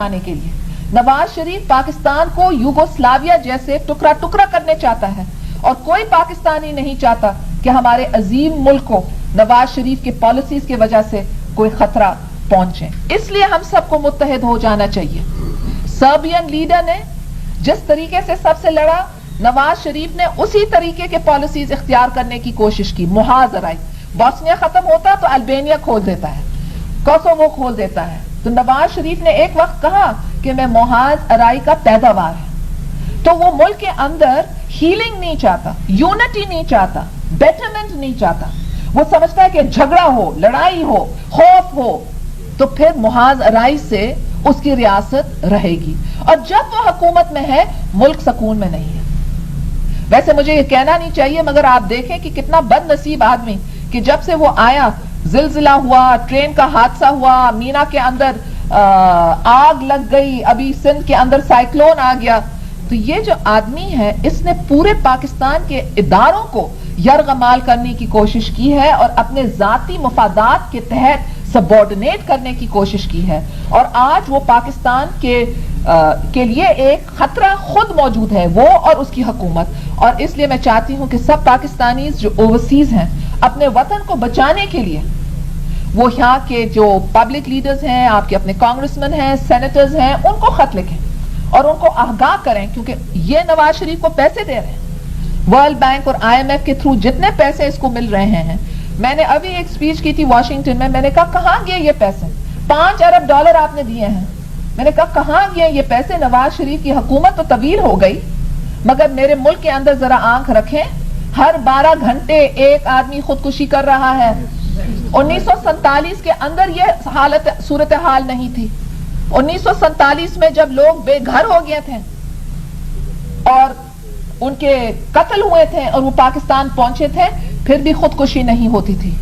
के लिए नवाज शरीफ पाकिस्तान को यूगोस्लाविया जैसे टुकड़ा टुकड़ा करने चाहता है और कोई पाकिस्तानी नहीं चाहता कि हमारे अजीम मुल्क को नवाज शरीफ के पॉलिसीज की वजह से कोई खतरा पहुंचे। इसलिए हम सबको मुत्तहिद हो जाना चाहिए। सर्बियन लीडर ने जिस तरीके से सबसे लड़ा, नवाज शरीफ ने उसी तरीके के पॉलिसीज इख्तियार करने की कोशिश की। मुहाजराई, बॉस्निया खत्म होता तो अल्बेनिया खोल देता है, कोसोवो खोल देता है। तो नवाज शरीफ ने एक वक्त कहा कि मैं मुहाज अराई का पैदावार है, तो वो मुल्क के अंदर हीलिंग नहीं चाहता, यूनिटी नहीं चाहता, बेटरमेंट नहीं चाहता। वो समझता है कि झगड़ा हो, लड़ाई हो, खौफ हो, तो फिर मुहाज अराई से उसकी रियासत रहेगी। और जब वो हुकूमत में है, मुल्क सुकून में नहीं है। वैसे मुझे ये कहना नहीं चाहिए, मगर आप देखें कि कितना बदनसीब आदमी कि जब से वो आया, जिलजिला हुआ, ट्रेन का हादसा हुआ, मीना के अंदर आग लग गई, अभी सिंध के अंदर साइक्लोन आ गया। तो ये जो आदमी है, इसने पूरे पाकिस्तान के इदारों को यरगमाल करने की कोशिश की है और अपने जाती मफादात के तहत सबऑर्डिनेट करने की कोशिश की है। और आज वो पाकिस्तान के लिए एक खतरा खुद मौजूद है, वो और उसकी हुकूमत। और इसलिए मैं चाहती हूं कि सब पाकिस्तानीज जो ओवरसीज हैं, अपने वतन को बचाने के लिए वो यहाँ के जो पब्लिक लीडर्स हैं, आपके अपने कांग्रेसमैन हैं, सेनेटर्स हैं, उनको खत लिखें और उनको आगाह करें, क्योंकि ये नवाज शरीफ को पैसे दे रहे हैं। वर्ल्ड बैंक और IMF के थ्रू जितने पैसे इसको मिल रहे हैं, मैंने अभी एक स्पीच की थी वाशिंगटन में, मैंने कहा कहां गए ये पैसे? 5 अरब डॉलर आपने दिए हैं। मैंने कहा कहां गए ये पैसे? नवाज शरीफ की हुकूमत तो तवील हो गई, मगर मेरे मुल्क के अंदर जरा आंख रखें, हर 12 घंटे एक आदमी खुदकुशी कर रहा है। 1947 के अंदर ये सूरत हाल नहीं थी। 1947 में जब लोग बेघर हो गए थे और उनके कत्ल हुए थे और वो पाकिस्तान पहुंचे थे, फिर भी खुदकुशी नहीं होती थी।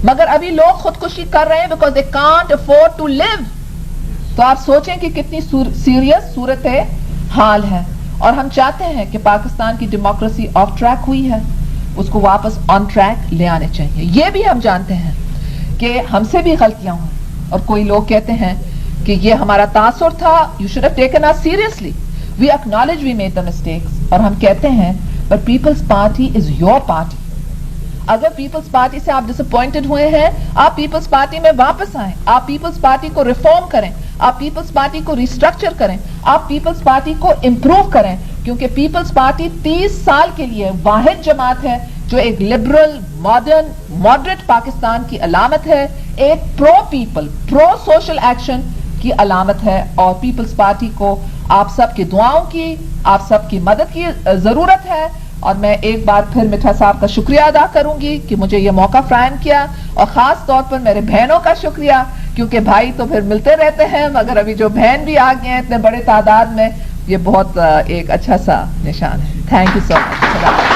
मगर अभी लोग खुदकुशी कर रहे हैं because they can't afford to live. तो आप सोचें कि कितनी सीरियस सूरत हाल है। और हम चाहते हैं कि पाकिस्तान की डेमोक्रेसी ऑफ ट्रैक हुई है, उसको वापस ऑन ट्रैक ले आने चाहिए। ये भी हम जानते हैं कि हमसे भी गलतियां हुई और कोई लोग कहते हैं कि ये हमारा तासुर था, you should have taken us seriously. We acknowledge we made the mistakes. और हम कहते हैं but Peoples Party is your party. अगर पीपल्स पार्टी से आप डिसअपॉइंटेड हुए हैं, आप पीपल्स पार्टी में वापस आएं, आप पीपल्स पार्टी को रिफॉर्म करें, आप पीपल्स पार्टी को रिस्ट्रक्चर करें, आप पीपल्स पार्टी को इंप्रूव करें। क्योंकि पीपल्स पार्टी 30 साल के लिए वाहिद जमात है जो एक लिबरल, मॉडर्न, मॉडरेट पाकिस्तान की अलामत है, एक pro people, pro social action की अलामत है। और पीपल्स पार्टी को आप सबकी दुआओं की, आप सबकी मदद की जरूरत है। और मैं एक बार फिर मिठा साहब का शुक्रिया अदा करूंगी कि मुझे ये मौका फराहम किया, और खास तौर पर मेरे बहनों का शुक्रिया, क्योंकि भाई तो फिर मिलते रहते हैं, मगर अभी जो बहन भी आ गए हैं इतने बड़े तादाद में, ये बहुत एक अच्छा सा निशान है। Thank you so much.